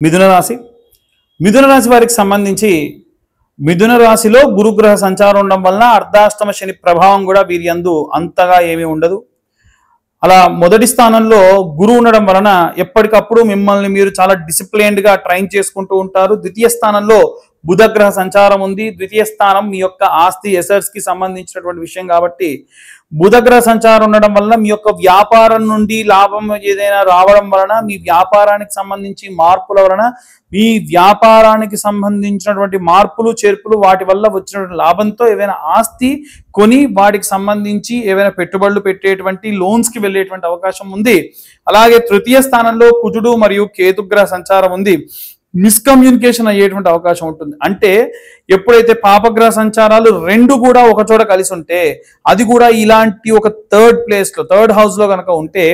మిథున రాశి. మిథున రాశి వారికి సంబంధించి మిథున రాశిలో గురుగ్రహ సంచారం ఉండడం వలన అర్ధాష్టమ శని ప్రభావం కూడా వీరి యందు అంతగా ఏమీ ఉండదు. అలా మొదటి స్థానంలో గురువు ఉండడం వలన ఎప్పటికప్పుడు మిమ్మల్ని మీరు చాలా డిసిప్లైన్డ్గా ట్రైన్ చేసుకుంటూ ఉంటారు. ద్వితీయ స్థానంలో బుధగ్రహ సంచారం ఉంది. ద్వితీయ స్థానం మీ యొక్క ఆస్తి ఎసెట్స్కి సంబంధించినటువంటి విషయం కాబట్టి బుధగ్రహ సంచారం ఉండడం వలన మీ యొక్క వ్యాపారం నుండి లాభం ఏదైనా రావడం వలన, మీ వ్యాపారానికి సంబంధించి మార్పుల వలన, మీ వ్యాపారానికి సంబంధించినటువంటి మార్పులు చేర్పులు వాటి వల్ల వచ్చినటువంటి లాభంతో ఏవైనా ఆస్తి కొని వాటికి సంబంధించి ఏవైనా పెట్టుబడులు పెట్టేటువంటి లోన్స్కి వెళ్ళేటువంటి అవకాశం ఉంది. అలాగే తృతీయ స్థానంలో కుజుడు మరియు కేతుగ్రహ సంచారం ఉంది. మిస్కమ్యూనికేషన్ అయ్యేటువంటి అవకాశం ఉంటుంది. అంటే ఎప్పుడైతే పాపగ్రహ సంచారాలు రెండు కూడా ఒక చోట కలిసి ఉంటే, అది కూడా ఇలాంటి ఒక థర్డ్ హౌస్లో కనుక ఉంటే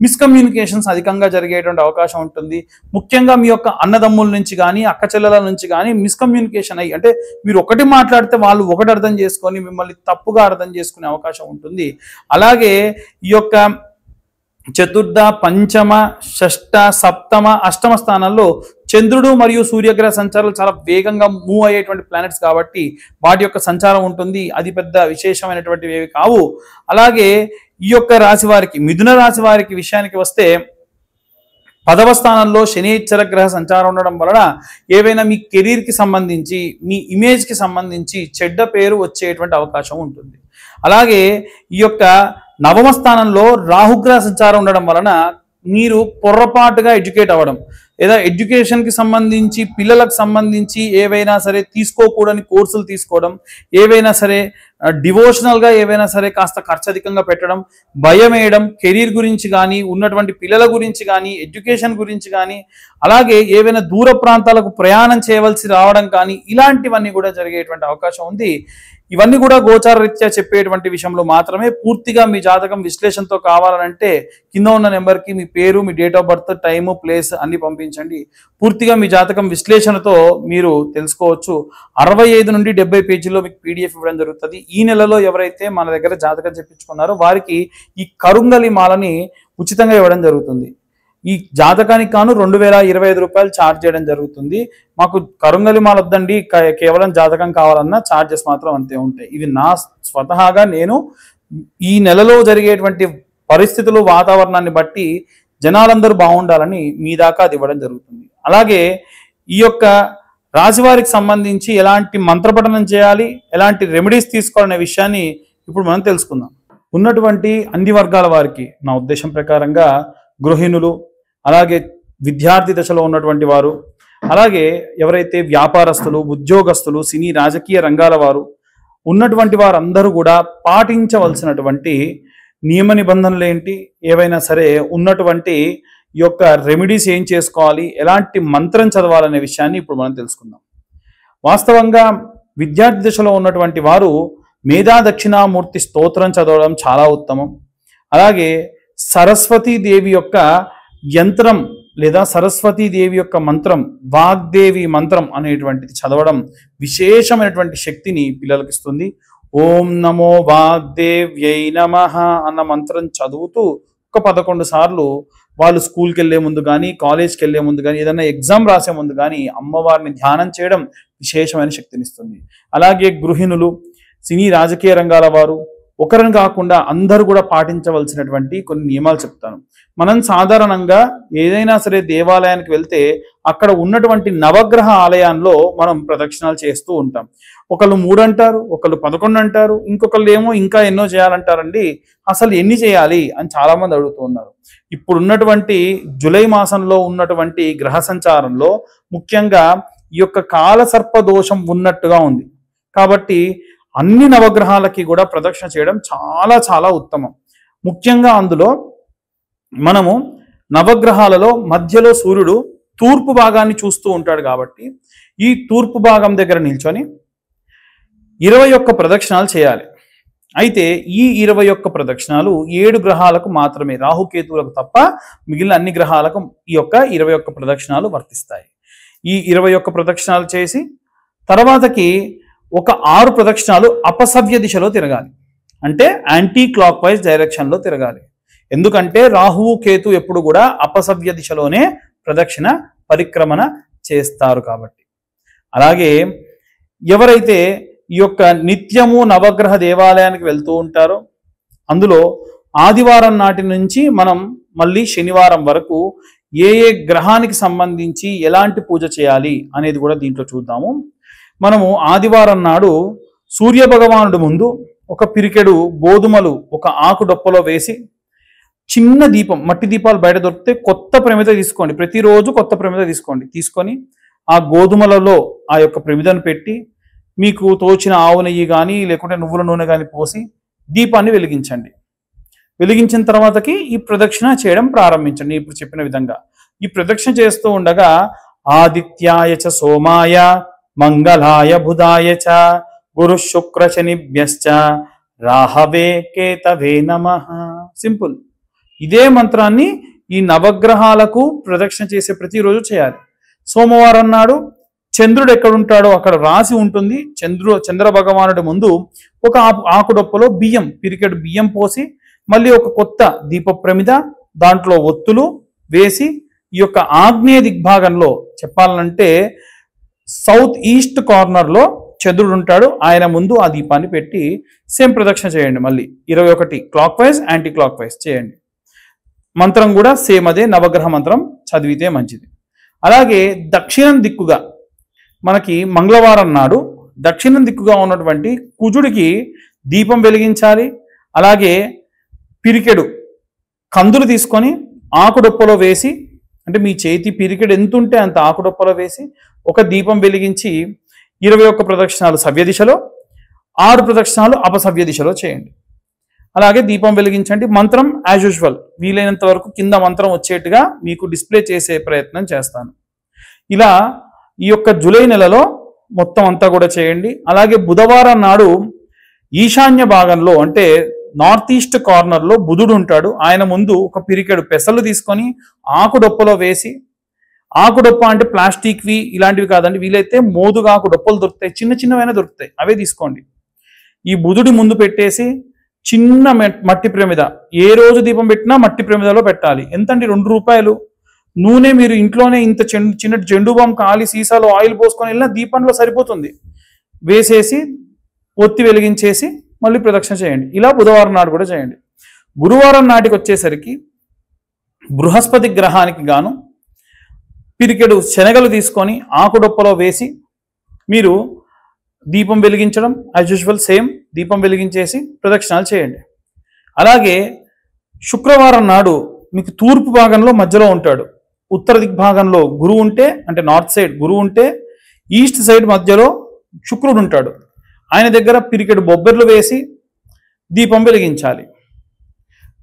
మిస్కమ్యూనికేషన్స్ అధికంగా జరిగేటువంటి అవకాశం ఉంటుంది. ముఖ్యంగా మీ యొక్క అన్నదమ్ముల నుంచి కానీ అక్క చెల్లెల నుంచి కానీ మిస్కమ్యూనికేషన్ అయ్యి, అంటే మీరు ఒకటి మాట్లాడితే వాళ్ళు ఒకటి అర్థం చేసుకొని మిమ్మల్ని తప్పుగా అర్థం చేసుకునే అవకాశం ఉంటుంది. అలాగే ఈ యొక్క చతుర్థ, పంచమ, షష్ఠ, సప్తమ, అష్టమ స్థానాల్లో చంద్రుడు మరియు సూర్యగ్రహ సంచారాలు చాలా వేగంగా మూవ్ అయ్యేటువంటి ప్లానెట్స్ కాబట్టి వాటి యొక్క సంచారం ఉంటుంది. అది పెద్ద విశేషమైనటువంటివి ఏవి కావు. అలాగే ఈ యొక్క రాశి వారికి, మిథున రాశి వారికి విషయానికి వస్తే 10వ స్థానంలో శనిశ్చర గ్రహ సంచారం ఉండడం వలన ఏవైనా మీ కెరీర్కి సంబంధించి, మీ ఇమేజ్కి సంబంధించి చెడ్డ పేరు వచ్చేటువంటి అవకాశం ఉంటుంది. అలాగే ఈ యొక్క 9వ స్థానంలో రాహుగ్రహ సంచారం ఉండడం వలన మీరు పొర్రపాటుగా ఎడ్యుకేట్ అవ్వడం, లేదా ఎడ్యుకేషన్కి సంబంధించి పిల్లలకు సంబంధించి ఏవైనా సరే తీసుకోకూడని కోర్సులు తీసుకోవడం, ఏవైనా సరే డివోషనల్గా ఏవైనా సరే కాస్త ఖర్చు అధికంగా పెట్టడం, భయం వేయడం, కెరీర్ గురించి కానీ, ఉన్నటువంటి పిల్లల గురించి కానీ, ఎడ్యుకేషన్ గురించి కానీ, అలాగే ఏవైనా దూర ప్రాంతాలకు ప్రయాణం చేయవలసి రావడం కానీ, ఇలాంటివన్నీ కూడా జరిగేటువంటి అవకాశం ఉంది. ఇవన్నీ కూడా గోచార రీత్యా చెప్పేటువంటి విషయంలో మాత్రమే. పూర్తిగా మీ జాతకం విశ్లేషణతో కావాలనంటే కింద ఉన్న నెంబర్కి మీ పేరు, మీ date of birth, time, place అన్ని పంపించండి. పూర్తిగా మీ జాతకం విశ్లేషణతో మీరు తెలుసుకోవచ్చు. 65 నుండి 70 పేజీల్లో మీకు పీడిఎఫ్ ఇవ్వడం జరుగుతుంది. ఈ నెలలో ఎవరైతే మన దగ్గర జాతకం చెప్పించుకున్నారో వారికి ఈ కరుంగలి మాలని ఉచితంగా ఇవ్వడం జరుగుతుంది. ఈ జాతకానికి కాను 2025 రూపాయలు ఛార్జ్ చేయడం జరుగుతుంది. మాకు కరుంగలి మాల వద్దండి, కేవలం జాతకం కావాలన్నా ఛార్జెస్ మాత్రం అంతే ఉంటాయి. ఇవి నా స్వతహాగా నేను ఈ నెలలో జరిగేటువంటి పరిస్థితులు, వాతావరణాన్ని బట్టి జనాలందరూ బాగుండాలని మీ దాకా అది ఇవ్వడం జరుగుతుంది. అలాగే ఈ యొక్క రాశివారికి సంబంధించి ఎలాంటి మంత్రపఠనం చేయాలి, ఎలాంటి రెమెడీస్ తీసుకోవాలనే విషయాన్ని ఇప్పుడు మనం తెలుసుకుందాం. ఉన్నటువంటి అన్ని వర్గాల వారికి నా ఉద్దేశం ప్రకారంగా గృహిణులు, అలాగే విద్యార్థి దశలో ఉన్నటువంటి వారు, అలాగే ఎవరైతే వ్యాపారస్తులు, ఉద్యోగస్తులు, సినీ రాజకీయ రంగాల వారు ఉన్నటువంటి వారందరూ కూడా పాటించవలసినటువంటి నియమ నిబంధనలు ఏంటి, ఏవైనా సరే ఉన్నటువంటి ఈ యొక్క రెమెడీస్ ఏం చేసుకోవాలి, ఎలాంటి మంత్రం చదవాలనే విషయాన్ని ఇప్పుడు మనం తెలుసుకుందాం. వాస్తవంగా విద్యార్థి దశలో ఉన్నటువంటి వారు మేధా దక్షిణామూర్తి స్తోత్రం చదవడం చాలా ఉత్తమం. అలాగే సరస్వతీదేవి యొక్క యంత్రం లేదా సరస్వతీదేవి యొక్క మంత్రం, వాగ్దేవి మంత్రం అనేటువంటిది చదవడం విశేషమైనటువంటి శక్తిని పిల్లలకు ఇస్తుంది. ఓం నమో వాగ్దేవ్యై నమః అన్న మంత్రం చదువుతూ ఒక 11 సార్లు వాళ్ళు స్కూల్కి వెళ్ళే ముందు కానీ, కాలేజ్కి వెళ్ళే ముందు కానీ, ఏదైనా ఎగ్జామ్ రాసే ముందు కానీ అమ్మవారిని ధ్యానం చేయడం విశేషమైన శక్తినిస్తుంది. అలాగే గృహిణులు, సినీ రాజకీయ రంగాల వారు ఒకరిని కాకుండా అందరూ కూడా పాటించవలసినటువంటి కొన్ని నియమాలు చెప్తాను. మనం సాధారణంగా ఏదైనా సరే దేవాలయానికి వెళ్తే అక్కడ ఉన్నటువంటి నవగ్రహ ఆలయాల్లో మనం ప్రదక్షిణాలు చేస్తూ ఉంటాం. ఒకళ్ళు 3 అంటారు, ఒకళ్ళు 11 అంటారు, ఇంకొకళ్ళు ఏమో ఇంకా ఎన్నో చేయాలంటారండి. అసలు ఎన్ని చేయాలి అని చాలామంది అడుగుతూ ఉన్నారు. ఇప్పుడున్నటువంటి జూలై మాసంలో ఉన్నటువంటి గ్రహ సంచారంలో ముఖ్యంగా ఈ యొక్క కాలసర్ప దోషం ఉన్నట్టుగా ఉంది. కాబట్టి అన్ని నవగ్రహాలకి కూడా ప్రదక్షిణ చేయడం చాలా చాలా ఉత్తమం. ముఖ్యంగా అందులో మనము నవగ్రహాలలో మధ్యలో సూర్యుడు తూర్పు భాగాన్ని చూస్తూ ఉంటాడు కాబట్టి ఈ తూర్పు భాగం దగ్గర నిల్చొని 21 ప్రదక్షిణాలు చేయాలి. అయితే ఈ 21 ప్రదక్షిణాలు 7 గ్రహాలకు మాత్రమే, రాహుకేతువులకు తప్ప మిగిలిన అన్ని గ్రహాలకు ఈ యొక్క 21 ప్రదక్షిణాలు వర్తిస్తాయి. ఈ 21 ప్రదక్షిణాలు చేసి తర్వాతకి ఒక 6 ప్రదక్షిణాలు అపసవ్య దిశలో తిరగాలి. అంటే యాంటీ క్లాక్ వైజ్ డైరెక్షన్లో తిరగాలి. ఎందుకంటే రాహువు కేతు ఎప్పుడు కూడా అపసవ్య దిశలోనే ప్రదక్షిణ పరిక్రమణ చేస్తారు కాబట్టి. అలాగే ఎవరైతే ఈ యొక్క నిత్యము నవగ్రహ దేవాలయానికి వెళ్తూ ఉంటారో అందులో ఆదివారం నాటి నుంచి మనం మళ్ళీ శనివారం వరకు ఏ ఏ గ్రహానికి సంబంధించి ఎలాంటి పూజ చేయాలి అనేది కూడా దీంట్లో చూద్దాము. మనము ఆదివారం నాడు సూర్య భగవానుడి ముందు ఒక పిరికెడు గోధుమలు ఒక ఆకు డొప్పలో వేసి చిన్న దీపం, మట్టి దీపాలు బయట దొరికితే కొత్త ప్రమిద తీసుకోండి, ప్రతిరోజు కొత్త ప్రమిద తీసుకొని ఆ గోధుమలలో ఆ యొక్క ప్రమిదను పెట్టి మీకు తోచిన ఆవు నెయ్యి కానీ లేకుంటే నువ్వుల నూనె కానీ పోసి దీపాన్ని వెలిగించండి. వెలిగించిన తర్వాతకి ఈ ప్రదక్షిణ చేయడం ప్రారంభించండి. ఇప్పుడు చెప్పిన విధంగా ఈ ప్రదక్షిణ చేస్తూ ఉండగా ఆదిత్యాయ చ సోమాయ మంగళాయ బుధాయ చ గురు శుక్ర శనిభ్యశ్చ రాహవే కేతవే నమః. సింపుల్. ఇదే మంత్రాన్ని ఈ నవగ్రహాలకు ప్రదక్షిణ చేసే ప్రతిరోజు చేయాలి. సోమవారం నాడు చంద్రుడు ఎక్కడుంటాడో అక్కడ రాసి ఉంటుంది. చంద్ర భగవానుడి ముందు ఒక ఆకుడొప్పలో బియ్యం, పిరికెడు బియ్యం పోసి మళ్ళీ ఒక కొత్త దీప ప్రమిద దాంట్లో ఒత్తులు వేసి ఈ యొక్క ఆగ్నేయ దిగ్భాగంలో చెప్పాలంటే సౌత్ ఈస్ట్ కార్నర్లో చంద్రుడు ఉంటాడు. ఆయన ముందు ఆ దీపాన్ని పెట్టి సేమ్ ప్రదక్షిణ చేయండి. మళ్ళీ 21 clock wise anti clock wise చేయండి. మంత్రం కూడా సేమ్ అదే నవగ్రహ మంత్రం చదివితే మంచిది. అలాగే దక్షిణం దిక్కుగా మనకి మంగళవారం నాడు దక్షిణం దిక్కుగా ఉన్నటువంటి కుజుడికి దీపం వెలిగించాలి. అలాగే పిరికెడు కందులు తీసుకొని ఆకుడొప్పలో వేసి, అంటే మీ చేతి పిరికెడు ఎంత ఉంటే అంత ఆకుడొప్పలో వేసి ఒక దీపం వెలిగించి 21 ప్రదక్షిణాలు సవ్య దిశలో, 6 ప్రదక్షిణాలు అపసవ్య దిశలో చేయండి. అలాగే దీపం వెలిగించండి. మంత్రం యాజ్ యూజువల్ వీలైనంత వరకు కింద మంత్రం వచ్చేట్టుగా మీకు డిస్ప్లే చేసే ప్రయత్నం చేస్తాను. ఇలా ఈ యొక్క జూలై నెలలో మొత్తం అంతా కూడా చేయండి. అలాగే బుధవారం నాడు ఈశాన్య భాగంలో అంటే నార్త్ ఈస్ట్ కార్నర్లో బుధుడు ఉంటాడు. ఆయన ముందు ఒక పిరికెడు పెసలు తీసుకొని ఆకుడొప్పలో వేసి, ఆకుడొప్ప అంటే ప్లాస్టిక్వి ఇలాంటివి కాదండి, వీలైతే మోదుగా ఆకుడొప్పలు దొరుకుతాయి, చిన్న చిన్నవైనా దొరుకుతాయి, అవే తీసుకోండి. ఈ బుధుడి ముందు పెట్టేసి చిన్న మట్టి ప్రమిద, ఏ రోజు దీపం పెట్టినా మట్టి ప్రమిదలో పెట్టాలి. ఎంతండి? 2 రూపాయలు. నూనె మీరు ఇంట్లోనే ఇంత చిన్న జెండు బామ్ ఖాళీ సీసాలో ఆయిల్ పోసుకొని వెళ్ళినా దీపంలో సరిపోతుంది. వేసేసి ఒత్తి వెలిగించేసి మళ్ళీ ప్రదక్షిణ చేయండి. ఇలా బుధవారం నాడు కూడా చేయండి. గురువారం నాటికి వచ్చేసరికి బృహస్పతి గ్రహానికి గాను పిరికెడు శనగలు తీసుకొని ఆకుడొప్పలో వేసి మీరు దీపం వెలిగించడం యాజ్ యూజువల్ సేమ్ దీపం వెలిగించేసి ప్రదక్షిణాలు చేయండి. అలాగే శుక్రవారం నాడు మీకు తూర్పు భాగంలో మధ్యలో ఉంటాడు. ఉత్తర దిగ్భాగంలో గురువు ఉంటే, అంటే నార్త్ సైడ్ గురువు ఉంటే, ఈస్ట్ సైడ్ మధ్యలో శుక్రుడు ఉంటాడు. ఆయన దగ్గర పిరికెడు బొబ్బెర్లు వేసి దీపం వెలిగించాలి.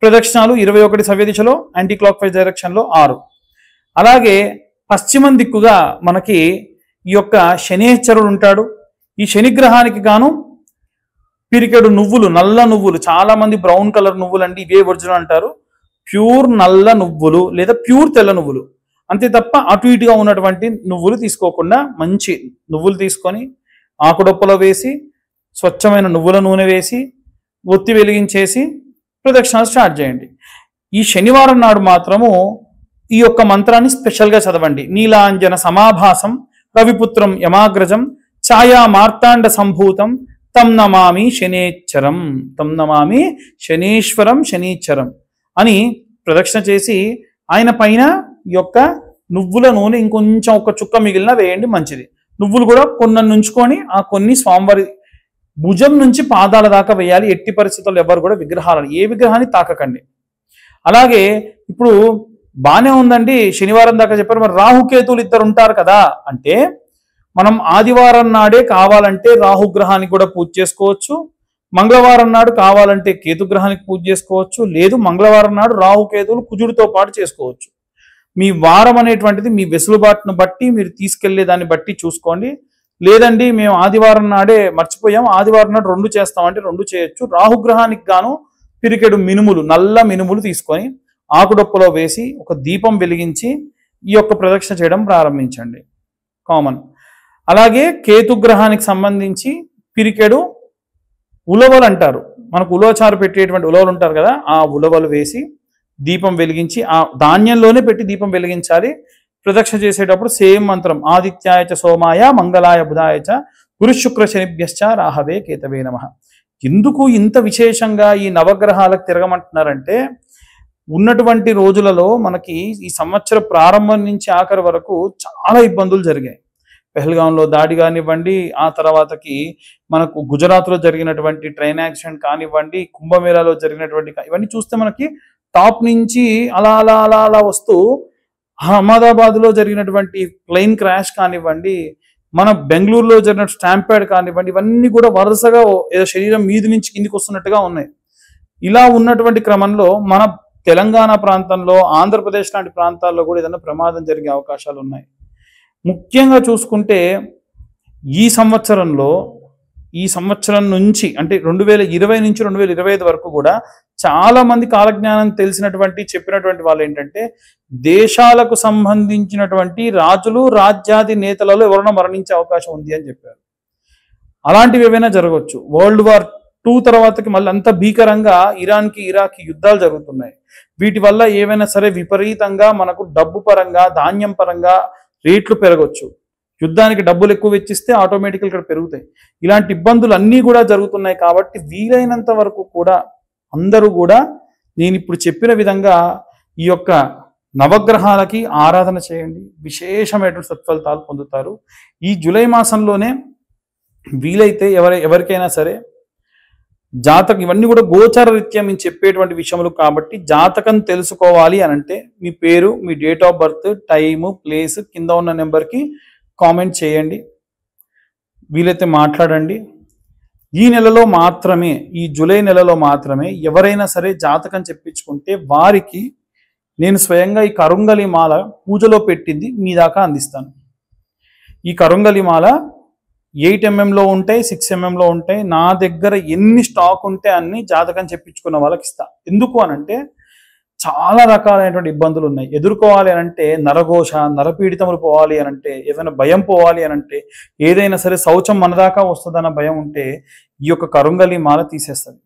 ప్రదక్షిణాలు 21 సవ్య దిశలో, యాంటీ క్లాక్ వైజ్ డైరెక్షన్లో 6. అలాగే పశ్చిమం దిక్కుగా మనకి ఈ యొక్క శనేశ్వరుడు ఉంటాడు. ఈ శనిగ్రహానికి గాను పిరికెడు నువ్వులు, నల్ల నువ్వులు, చాలా మంది బ్రౌన్ కలర్ నువ్వులు అండి, ఇవే ఒరిజినల్ అంటారు. ప్యూర్ నల్ల నువ్వులు లేదా ప్యూర్ తెల్ల నువ్వులు, అంతే తప్ప అటు ఇటుగా ఉన్నటువంటి నువ్వులు తీసుకోకుండా మంచి నువ్వులు తీసుకొని ఆకుడొప్పలో వేసి స్వచ్ఛమైన నువ్వుల నూనె వేసి ఒత్తి వెలిగించేసి ప్రదక్షిణాలు స్టార్ట్ చేయండి. ఈ శనివారం నాడు మాత్రము ఈ యొక్క మంత్రాన్ని స్పెషల్గా చదవండి. నీలాంజన సమాభాసం రవిపుత్రం యమాగ్రజం ఛాయా మార్తాండ సంభూతం తం నమామి శనేశ్వరం, తం నమామి శనేశ్వరం శనీశ్వరం అని ప్రదక్షిణ చేసి ఆయన పైన ఈ యొక్క నువ్వుల నూనె ఇంకొంచెం ఒక చుక్క మిగిలిన వేయండి, మంచిది. నువ్వులు కూడా కొన్ని ఉంచుకొని ఆ కొన్ని స్వామివారి భుజం నుంచి పాదాల దాకా వేయాలి. ఎట్టి పరిస్థితుల్లో ఎవరు కూడా ఏ విగ్రహాన్ని తాకకండి. అలాగే ఇప్పుడు బాగానే ఉందండి, శనివారం దాకా చెప్పారు, మరి రాహుకేతువులు 2 ఉంటారు కదా అంటే, మనం ఆదివారం నాడే కావాలంటే రాహుగ్రహానికి కూడా పూజ చేసుకోవచ్చు, మంగళవారం నాడు కావాలంటే కేతుగ్రహానికి పూజ చేసుకోవచ్చు, లేదు మంగళవారం నాడు రాహుకేతువులు కుజుడితో పాటు చేసుకోవచ్చు. మీ వారం అనేటువంటిది మీ వెసులుబాటును బట్టి మీరు తీసుకెళ్లే దాన్ని బట్టి చూసుకోండి. లేదండి మేము ఆదివారం నాడే మర్చిపోయాం, ఆదివారం నాడు 2 చేస్తామంటే 2 చేయొచ్చు. రాహుగ్రహానికి గాను పిరికెడు మినుములు, నల్ల మినుములు తీసుకొని ఆకుడొప్పలో వేసి ఒక దీపం వెలిగించి ఈ యొక్క ప్రదక్షిణ చేయడం ప్రారంభించండి. కామన్. అలాగే కేతుగ్రహానికి సంబంధించి పిరికెడు ఉలవలు అంటారు, మనకు ఉలవచారు పెట్టేటువంటి ఉలవలు ఉంటారు కదా, ఆ ఉలవలు వేసి దీపం వెలిగించి ఆ ధాన్యంలోనే పెట్టి దీపం వెలిగించాలి. ప్రదక్షిణ చేసేటప్పుడు సేమ్ మంత్రం ఆదిత్యాయ చ సోమాయ మంగళాయ బుధాయ చ గురు శుక్ర శనిభ్యశ్చ రాహవే కేతవే నమః. ఎందుకు ఇంత విశేషంగా ఈ నవగ్రహాలకు తిరగమంటున్నారంటే ఉన్నటువంటి రోజులలో మనకి ఈ సంవత్సర ప్రారంభం నుంచి ఆఖరి వరకు చాలా ఇబ్బందులు జరిగాయి. పెహల్గాంలో దాడి కానివ్వండి, ఆ తర్వాతకి మనకు గుజరాత్లో జరిగినటువంటి ట్రైన్ యాక్సిడెంట్ కానివ్వండి, కుంభమేళాలో జరిగినటువంటి ఇవన్నీ చూస్తే మనకి టాప్ నుంచి అలా అలా అలా అలా వస్తూ అహ్మదాబాద్లో జరిగినటువంటి ప్లేన్ క్రాష్ కానివ్వండి, మన బెంగళూరులో జరిగిన స్టాంప్యాడ్ కానివ్వండి, ఇవన్నీ కూడా వరుసగా ఏదో శరీరం మీది నుంచి కిందికి వస్తున్నట్టుగా ఉన్నాయి. ఇలా ఉన్నటువంటి క్రమంలో మన తెలంగాణ ప్రాంతంలో, ఆంధ్రప్రదేశ్ లాంటి ప్రాంతాల్లో కూడా ఏదైనా ప్రమాదం జరిగే అవకాశాలు ఉన్నాయి. ముఖ్యంగా చూసుకుంటే ఈ సంవత్సరం నుంచి అంటే 2020 నుంచి 2025 వరకు కూడా చాలా మంది కాలజ్ఞానం తెలిసినటువంటి చెప్పినటువంటి వాళ్ళు ఏంటంటే దేశాలకు సంబంధించినటువంటి రాజులు రాజ్యాది నేతలలో ఎవరైనా మరణించే అవకాశం ఉంది అని చెప్పారు. అలాంటివి ఏవైనా జరగవచ్చు. వరల్డ్ వార్ 2 తర్వాతకి మళ్ళీ అంత భీకరంగా ఇరాన్కి ఇరాక్కి యుద్ధాలు జరుగుతున్నాయి. వీటి వల్ల ఏవైనా సరే విపరీతంగా మనకు డబ్బు పరంగా, ధాన్యం పరంగా రేట్లు పెరగవచ్చు. యుద్ధానికి డబ్బులు ఎక్కువ వెచ్చిస్తే ఆటోమేటిక్గా ఇక్కడ పెరుగుతాయి. ఇలాంటి ఇబ్బందులు అన్నీ కూడా జరుగుతున్నాయి. కాబట్టి వీలైనంత వరకు కూడా అందరూ కూడా నేను ఇప్పుడు చెప్పిన విధంగా ఈ యొక్క నవగ్రహాలకి ఆరాధన చేయండి. విశేషమైనటువంటి సత్ఫలితాలు పొందుతారు. ఈ జూలై మాసంలోనే వీలైతే ఎవరికైనా సరే జాతకం, ఇవన్నీ కూడా గోచార రీత్యా మేము చెప్పేటువంటి విషయములు కాబట్టి జాతకం తెలుసుకోవాలి అని అంటే మీ పేరు, మీ date of birth, time, place కింద ఉన్న నెంబర్కి కామెంట్ చేయండి. వీలైతే మాట్లాడండి. ఈ నెలలో మాత్రమే, ఈ జూలై నెలలో మాత్రమే ఎవరైనా సరే జాతకం చెప్పించుకుంటే వారికి నేను స్వయంగా ఈ కరుంగలి మాల పూజలో పెట్టింది మీ దాకా అందిస్తాను. ఈ కరుంగలి మాల 8 mm ఉంటాయి, 6 mm ఉంటాయి. నా దగ్గర ఎన్ని స్టాక్ ఉంటే అన్ని జాతకం చెప్పించుకున్న వాళ్ళకి ఇస్తా. ఎందుకు అనంటే చాలా రకాలైనటువంటి ఇబ్బందులు ఉన్నాయి. ఎదుర్కోవాలి అనంటే నరఘోష, నరపీడితములు పోవాలి అనంటే, ఏదైనా భయం పోవాలి అనంటే, ఏదైనా సరే శౌచం మన దాకా వస్తుందన్న భయం ఉంటే ఈ యొక్క కరుంగలి మాల తీసేస్తుంది.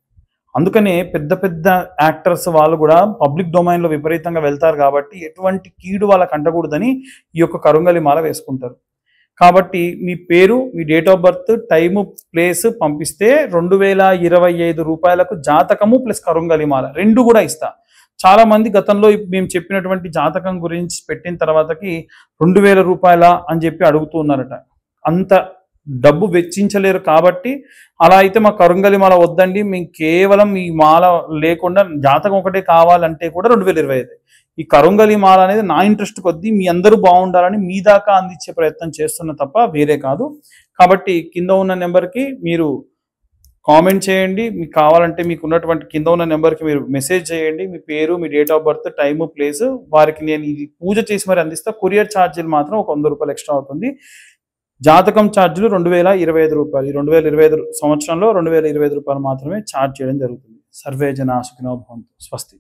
అందుకనే పెద్ద పెద్ద యాక్టర్స్ వాళ్ళు కూడా పబ్లిక్ డొమైన్లో విపరీతంగా వెళ్తారు కాబట్టి ఎటువంటి కీడు వాళ్ళకి అంటకూడదని ఈ యొక్క కరుంగలి మాల వేసుకుంటారు. కాబట్టి మీ పేరు, మీ date of birth, time, place పంపిస్తే 2025 రూపాయలకు జాతకము ప్లస్ కరుంగలి మాల 2 కూడా ఇస్తా. చాలా మంది గతంలో మేము చెప్పినటువంటి జాతకం గురించి పెట్టిన తర్వాతకి 2000 రూపాయల అని చెప్పి అడుగుతూ ఉన్నారట. అంత డబ్బు వెచ్చించలేరు కాబట్టి అలా అయితే మా కరుంగలి మాల వద్దండి, మేము కేవలం ఈ మాల లేకుండా జాతకం ఒకటే కావాలంటే కూడా 2025. ఈ కరుంగలి మాల అనేది నా ఇంట్రెస్ట్ కొద్దీ మీ అందరూ బాగుండాలని మీ దాకా అందించే ప్రయత్నం చేస్తున్న తప్ప వేరే కాదు. కాబట్టి కింద ఉన్న నెంబర్కి మీరు కామెంట్ చేయండి. మీకు కావాలంటే మీకు ఉన్నటువంటి కింద ఉన్న నెంబర్కి మీరు మెసేజ్ చేయండి. మీ పేరు, మీ date of birth, time, place. వారికి నేను ఇది పూజ చేసి మరి అందిస్తా. కొరియర్ ఛార్జీలు మాత్రం ఒక 100 రూపాయలు ఎక్స్ట్రా అవుతుంది. జాతకం ఛార్జీలు 2025 రూపాయలు. ఈ 2025 సంవత్సరంలో 2025 రూపాయలు మాత్రమే ఛార్జ్ చేయడం జరుగుతుంది. సర్వే జనా సుఖినో భవంతు. స్వస్తి.